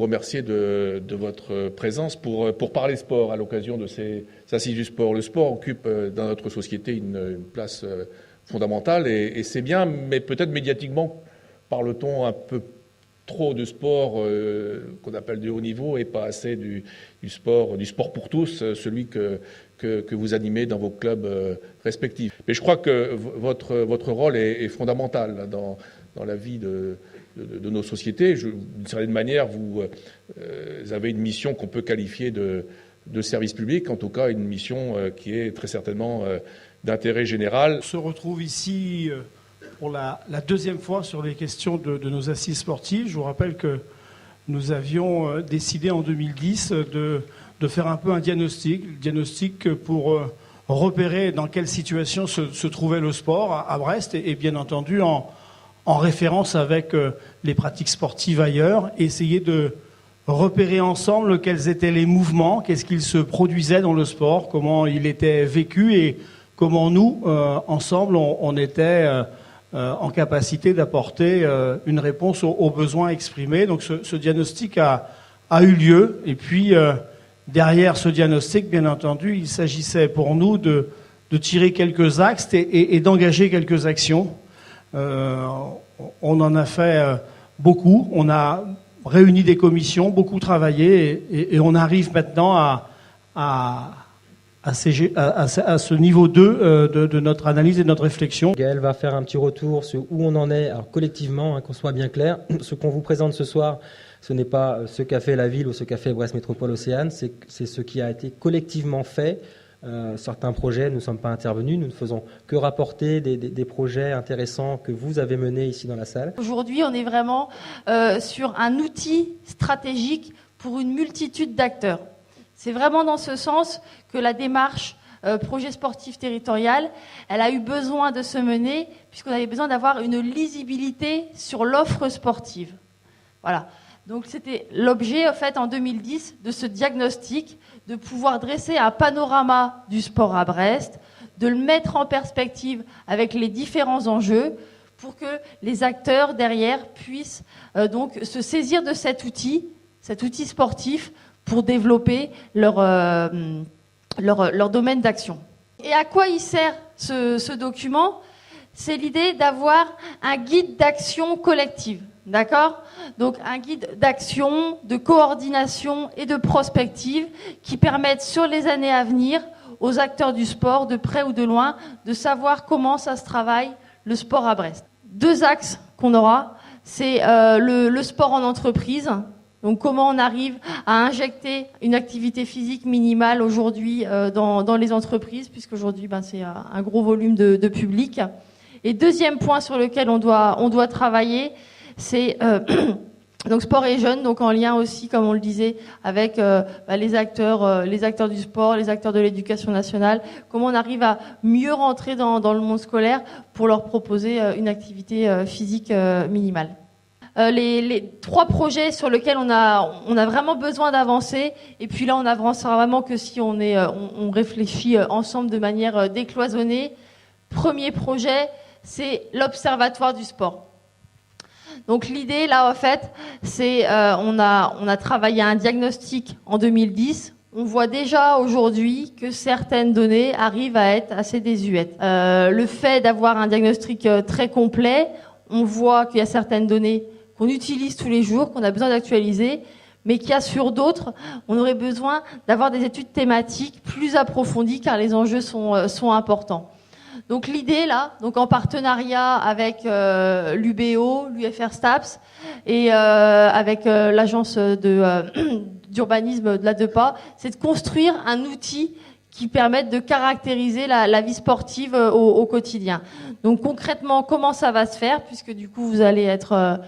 remercier de votre présence pour parler sport à l'occasion de ces assises du sport. Le sport occupe dans notre société une place fondamentale et c'est bien, mais peut-être médiatiquement parle-t-on un peu trop de sport qu'on appelle de haut niveau et pas assez du sport pour tous, celui que vous animez dans vos clubs respectifs. Mais je crois que votre rôle est fondamental dans la vie de nos sociétés. D'une certaine manière, vous avez une mission qu'on peut qualifier de service public, en tout cas une mission qui est très certainement d'intérêt général. On se retrouve ici pour la deuxième fois sur les questions de nos assises sportives. Je vous rappelle que nous avions décidé en 2010 de faire un peu un diagnostic pour repérer dans quelle situation se trouvait le sport à Brest et bien entendu en référence avec les pratiques sportives ailleurs, essayer de repérer ensemble quels étaient les mouvements, qu'est-ce qu'il se produisait dans le sport, comment il était vécu et comment nous, ensemble, on était en capacité d'apporter une réponse aux besoins exprimés. Donc ce diagnostic a eu lieu. Et puis, derrière ce diagnostic, bien entendu, il s'agissait pour nous de tirer quelques axes et d'engager quelques actions. On en a fait beaucoup. On a réuni des commissions, beaucoup travaillé et on arrive maintenant à ce niveau 2 de notre analyse et de notre réflexion. Gaël va faire un petit retour sur où on en est, alors collectivement, qu'on soit bien clair. Ce qu'on vous présente ce soir, ce n'est pas ce qu'a fait la ville ou ce qu'a fait Brest Métropole Océane, c'est ce qui a été collectivement fait. Certains projets, nous ne sommes pas intervenus, nous ne faisons que rapporter des projets intéressants que vous avez menés ici dans la salle. Aujourd'hui, on est vraiment sur un outil stratégique pour une multitude d'acteurs. C'est vraiment dans ce sens que la démarche projet sportif territorial, elle a eu besoin de se mener puisqu'on avait besoin d'avoir une lisibilité sur l'offre sportive. Voilà. Donc c'était l'objet, en fait, en 2010, de ce diagnostic, de pouvoir dresser un panorama du sport à Brest, de le mettre en perspective avec les différents enjeux pour que les acteurs derrière puissent donc se saisir de cet outil sportif pour développer leur domaine d'action. Et à quoi il sert ce document ? C'est l'idée d'avoir un guide d'action collective. D'accord ? Donc un guide d'action, de coordination et de prospective qui permettent sur les années à venir aux acteurs du sport, de près ou de loin, de savoir comment ça se travaille le sport à Brest. 2 axes qu'on aura, c'est le sport en entreprise. Donc comment on arrive à injecter une activité physique minimale aujourd'hui dans les entreprises, puisqu'aujourd'hui c'est un gros volume de public. Et deuxième point sur lequel on doit travailler, c'est donc sport et jeunes, donc en lien aussi, comme on le disait, avec les acteurs du sport, les acteurs de l'éducation nationale. Comment on arrive à mieux rentrer dans le monde scolaire pour leur proposer une activité physique minimale. Les 3 projets sur lesquels on a vraiment besoin d'avancer, et puis là on avancera vraiment que si on réfléchit ensemble de manière décloisonnée. Premier projet, c'est l'Observatoire du sport. Donc l'idée là en fait, c'est on a travaillé un diagnostic en 2010. On voit déjà aujourd'hui que certaines données arrivent à être assez désuètes. Le fait d'avoir un diagnostic très complet, on voit qu'il y a certaines données qu'on utilise tous les jours, qu'on a besoin d'actualiser, mais qu'il y a sur d'autres, on aurait besoin d'avoir des études thématiques plus approfondies car les enjeux sont importants. Donc l'idée là, donc en partenariat avec l'UBO, l'UFR STAPS et avec l'agence d'urbanisme de la DEPA, c'est de construire un outil qui permette de caractériser la vie sportive au quotidien. Donc concrètement, comment ça va se faire, puisque du coup vous allez être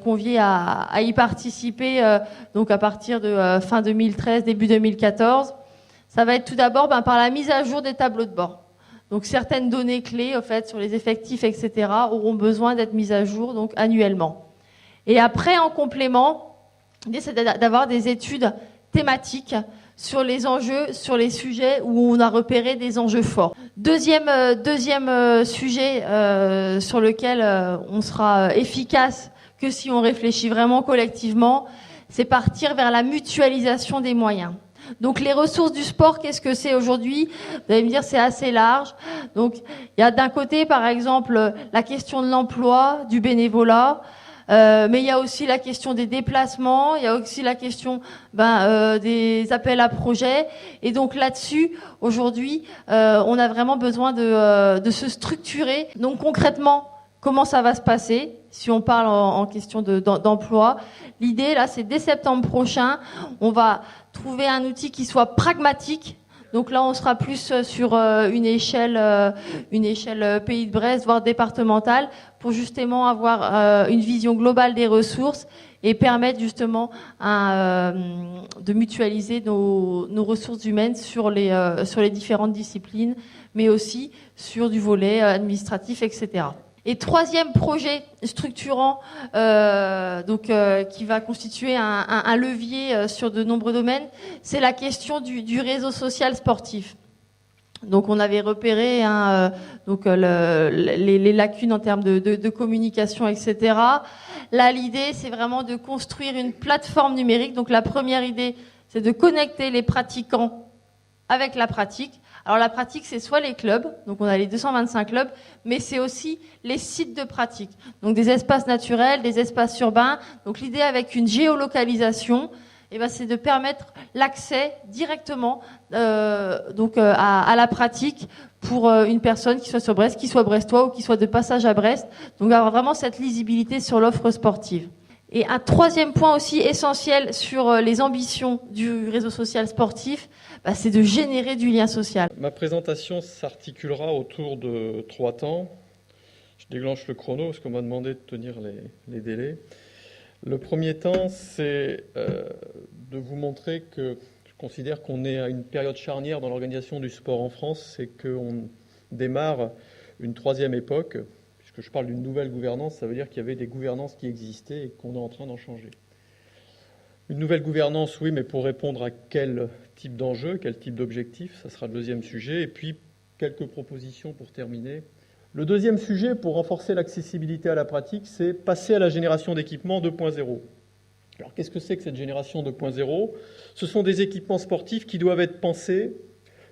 conviés à y participer donc à partir de fin 2013, début 2014. Ça va être tout d'abord par la mise à jour des tableaux de bord. Donc certaines données clés en fait sur les effectifs, etc. auront besoin d'être mises à jour donc annuellement. Et après, en complément, l'idée c'est d'avoir des études thématiques sur les enjeux, sur les sujets où on a repéré des enjeux forts. Deuxième sujet sur lequel on sera efficace que si on réfléchit vraiment collectivement, c'est partir vers la mutualisation des moyens. Donc les ressources du sport, qu'est-ce que c'est aujourd'hui? Vous allez me dire, c'est assez large. Donc il y a d'un côté, par exemple, la question de l'emploi, du bénévolat, mais il y a aussi la question des déplacements, il y a aussi la question des appels à projets. Et donc là-dessus, aujourd'hui, on a vraiment besoin de se structurer. Donc concrètement, comment ça va se passer si on parle en question d'emploi? L'idée, là, c'est dès septembre prochain, on va trouver un outil qui soit pragmatique. Donc là, on sera plus sur une échelle pays de Brest, voire départementale, pour justement avoir une vision globale des ressources et permettre justement de mutualiser nos ressources humaines sur les différentes disciplines, mais aussi sur du volet administratif, etc. Et troisième projet structurant, qui va constituer un levier sur de nombreux domaines, c'est la question du réseau social sportif. Donc on avait repéré les lacunes en termes de communication, etc. Là, l'idée, c'est vraiment de construire une plateforme numérique. Donc la première idée, c'est de connecter les pratiquants avec la pratique. Alors la pratique, c'est soit les clubs, donc on a les 225 clubs, mais c'est aussi les sites de pratique. Donc des espaces naturels, des espaces urbains. Donc l'idée avec une géolocalisation, c'est de permettre l'accès directement à la pratique pour une personne qui soit sur Brest, qui soit brestois ou qui soit de passage à Brest. Donc avoir vraiment cette lisibilité sur l'offre sportive. Et un troisième point aussi essentiel sur les ambitions du réseau social sportif, c'est de générer du lien social. Ma présentation s'articulera autour de 3 temps. Je déclenche le chrono parce qu'on m'a demandé de tenir les délais. Le premier temps, c'est de vous montrer que je considère qu'on est à une période charnière dans l'organisation du sport en France, c'est qu'on démarre une 3e époque. Puisque je parle d'une nouvelle gouvernance, ça veut dire qu'il y avait des gouvernances qui existaient et qu'on est en train d'en changer. Une nouvelle gouvernance, oui, mais pour répondre à quel type d'enjeu, quel type d'objectif, ça sera le deuxième sujet. Et puis, quelques propositions pour terminer. Le deuxième sujet, pour renforcer l'accessibilité à la pratique, c'est passer à la génération d'équipements 2.0. Alors, qu'est-ce que c'est que cette génération 2.0 ? Ce sont des équipements sportifs qui doivent être pensés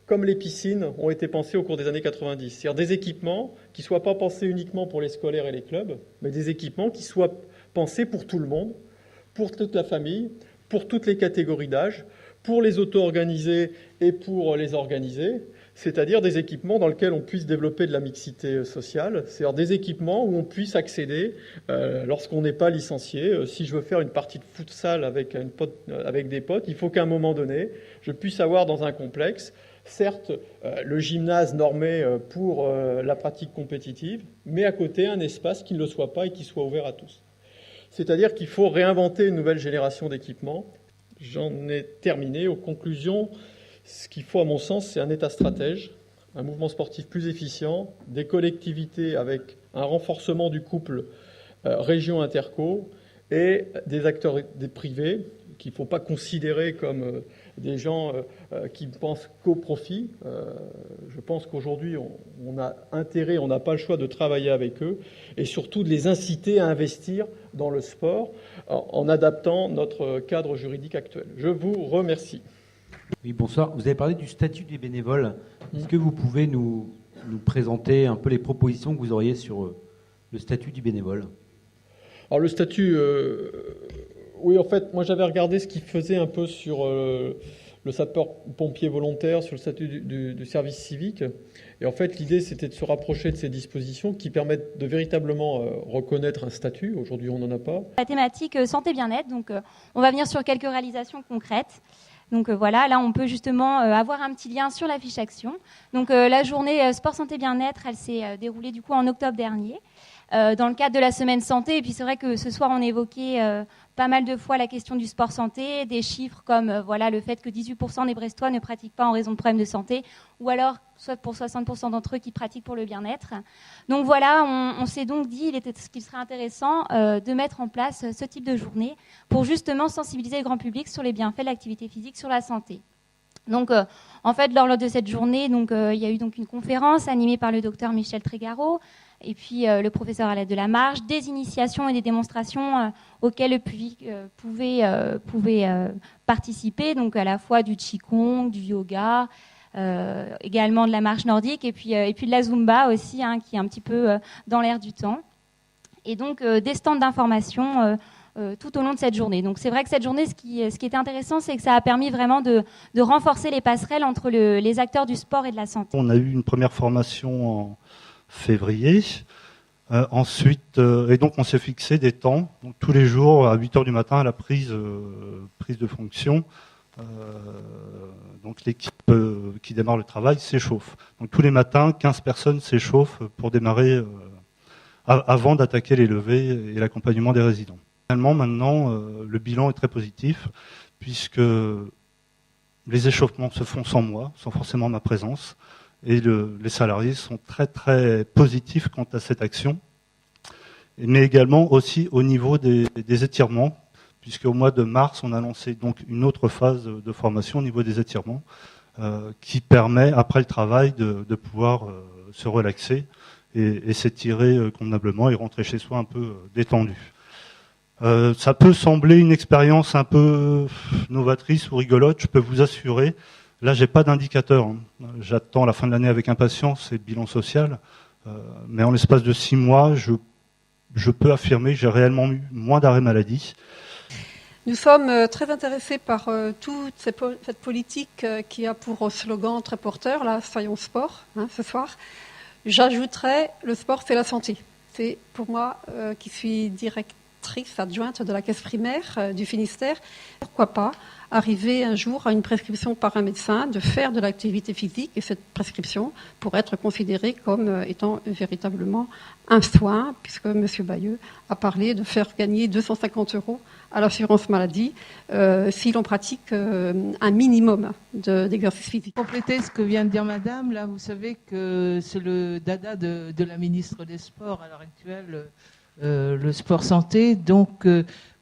comme les piscines ont été pensées au cours des années 90. C'est-à-dire des équipements qui ne soient pas pensés uniquement pour les scolaires et les clubs, mais des équipements qui soient pensés pour tout le monde, pour toute la famille, pour toutes les catégories d'âge, pour les auto-organisés et pour les organisés, c'est-à-dire des équipements dans lesquels on puisse développer de la mixité sociale, c'est-à-dire des équipements où on puisse accéder lorsqu'on n'est pas licencié. Si je veux faire une partie de futsal avec des potes, il faut qu'à un moment donné, je puisse avoir dans un complexe certes, le gymnase normé pour la pratique compétitive, mais à côté, un espace qui ne le soit pas et qui soit ouvert à tous. C'est-à-dire qu'il faut réinventer une nouvelle génération d'équipements. J'en ai terminé. Aux conclusions, ce qu'il faut, à mon sens, c'est un État stratège, un mouvement sportif plus efficient, des collectivités avec un renforcement du couple région-interco et des acteurs des privés qu'il ne faut pas considérer comme des gens qui pensent qu'au profit. Je pense qu'aujourd'hui, on a intérêt, on n'a pas le choix de travailler avec eux et surtout de les inciter à investir dans le sport en adaptant notre cadre juridique actuel. Je vous remercie. Oui, bonsoir. Vous avez parlé du statut des bénévoles. Est-ce que vous pouvez nous présenter un peu les propositions que vous auriez sur le statut du bénévole ? Alors le statut... Oui, en fait, moi j'avais regardé ce qu'il faisait un peu sur le sapeur-pompier volontaire, sur le statut du service civique. Et en fait, l'idée, c'était de se rapprocher de ces dispositions qui permettent de véritablement reconnaître un statut. Aujourd'hui, on n'en a pas. La thématique santé-bien-être, donc on va venir sur quelques réalisations concrètes. Donc voilà, là on peut justement avoir un petit lien sur la fiche action. Donc la journée sport santé bien-être, elle s'est déroulée du coup en octobre dernier dans le cadre de la semaine santé. Et puis c'est vrai que ce soir on évoquait pas mal de fois la question du sport santé, des chiffres comme voilà le fait que 18% des Brestois ne pratiquent pas en raison de problèmes de santé, ou alors soit pour 60% d'entre eux qui pratiquent pour le bien-être. Donc voilà, on s'est donc dit qu'il serait intéressant de mettre en place ce type de journée pour justement sensibiliser le grand public sur les bienfaits de l'activité physique sur la santé. Donc, en fait, lors de cette journée, il y a eu donc une conférence animée par le docteur Michel Trégaro, et puis le professeur Alette de la Marge, des initiations et des démonstrations auxquelles le public pouvait participer, donc à la fois du Qigong, du yoga, également de la marche nordique, et puis de la Zumba aussi, hein, qui est un petit peu dans l'air du temps. Et donc des stands d'information tout au long de cette journée. Donc c'est vrai que cette journée, ce qui était intéressant, c'est que ça a permis vraiment de renforcer les passerelles entre les acteurs du sport et de la santé. On a eu une première formation en février. Ensuite, et donc on s'est fixé des temps, donc tous les jours à 8h du matin à la prise de fonction. Donc l'équipe qui démarre le travail s'échauffe. Donc tous les matins, 15 personnes s'échauffent pour démarrer avant d'attaquer les levées et l'accompagnement des résidents. Finalement, maintenant, le bilan est très positif puisque les échauffements se font sans moi, sans forcément ma présence. Et les salariés sont très très positifs quant à cette action, mais également aussi au niveau des étirements, puisqu'au mois de mars, on a lancé donc une autre phase de formation au niveau des étirements, qui permet, après le travail, de pouvoir se relaxer et s'étirer convenablement et rentrer chez soi un peu détendu. Ça peut sembler une expérience un peu novatrice ou rigolote, je peux vous assurer. Là, j'ai pas d'indicateur. J'attends la fin de l'année avec impatience et le bilan social. Mais en l'espace de 6 mois, je peux affirmer que j'ai réellement eu moins d'arrêts maladie. Nous sommes très intéressés par toute cette politique qui a pour slogan très porteur, là, soyons sport, hein, ce soir. J'ajouterais, le sport, c'est la santé. C'est pour moi, qui suis directrice adjointe de la caisse primaire du Finistère, pourquoi pas arriver un jour à une prescription par un médecin de faire de l'activité physique, et cette prescription pourrait être considérée comme étant véritablement un soin, puisque M. Bayeux a parlé de faire gagner 250 € à l'assurance maladie si l'on pratique un minimum d'exercice physique. Compléter ce que vient de dire Madame, là, vous savez que c'est le dada de la ministre des Sports à l'heure actuelle, le sport santé, donc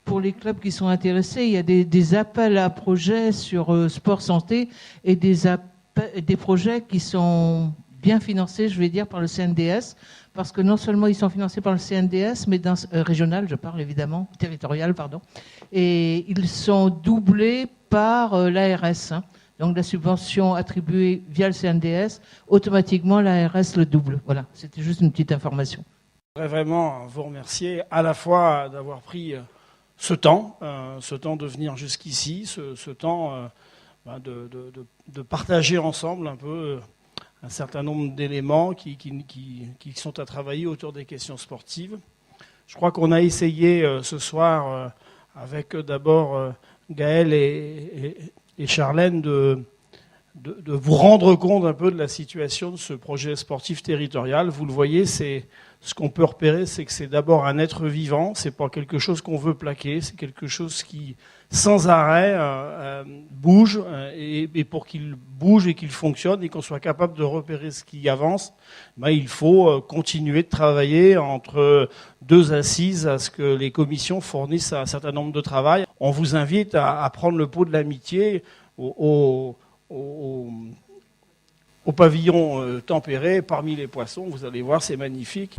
pour les clubs qui sont intéressés, il y a des appels à projets sur sport santé et des projets qui sont bien financés, je vais dire, par le CNDS, parce que non seulement ils sont financés par le CNDS, mais régional, je parle évidemment, territorial, pardon, et ils sont doublés par l'ARS. Hein. Donc la subvention attribuée via le CNDS, automatiquement l'ARS le double. Voilà, c'était juste une petite information. Je voudrais vraiment vous remercier à la fois d'avoir pris ce temps de venir jusqu'ici, ce temps de partager ensemble un peu un certain nombre d'éléments qui sont à travailler autour des questions sportives. Je crois qu'on a essayé ce soir, avec d'abord Gaël et Charlène, de vous rendre compte un peu de la situation de ce projet sportif territorial. Vous le voyez, ce qu'on peut repérer, c'est que c'est d'abord un être vivant, c'est pas quelque chose qu'on veut plaquer, c'est quelque chose qui, sans arrêt, bouge, et pour qu'il bouge et qu'il fonctionne et qu'on soit capable de repérer ce qui avance, il faut continuer de travailler entre 2 assises à ce que les commissions fournissent un certain nombre de travail. On vous invite à prendre le pot de l'amitié au pavillon tempéré parmi les poissons. Vous allez voir, c'est magnifique.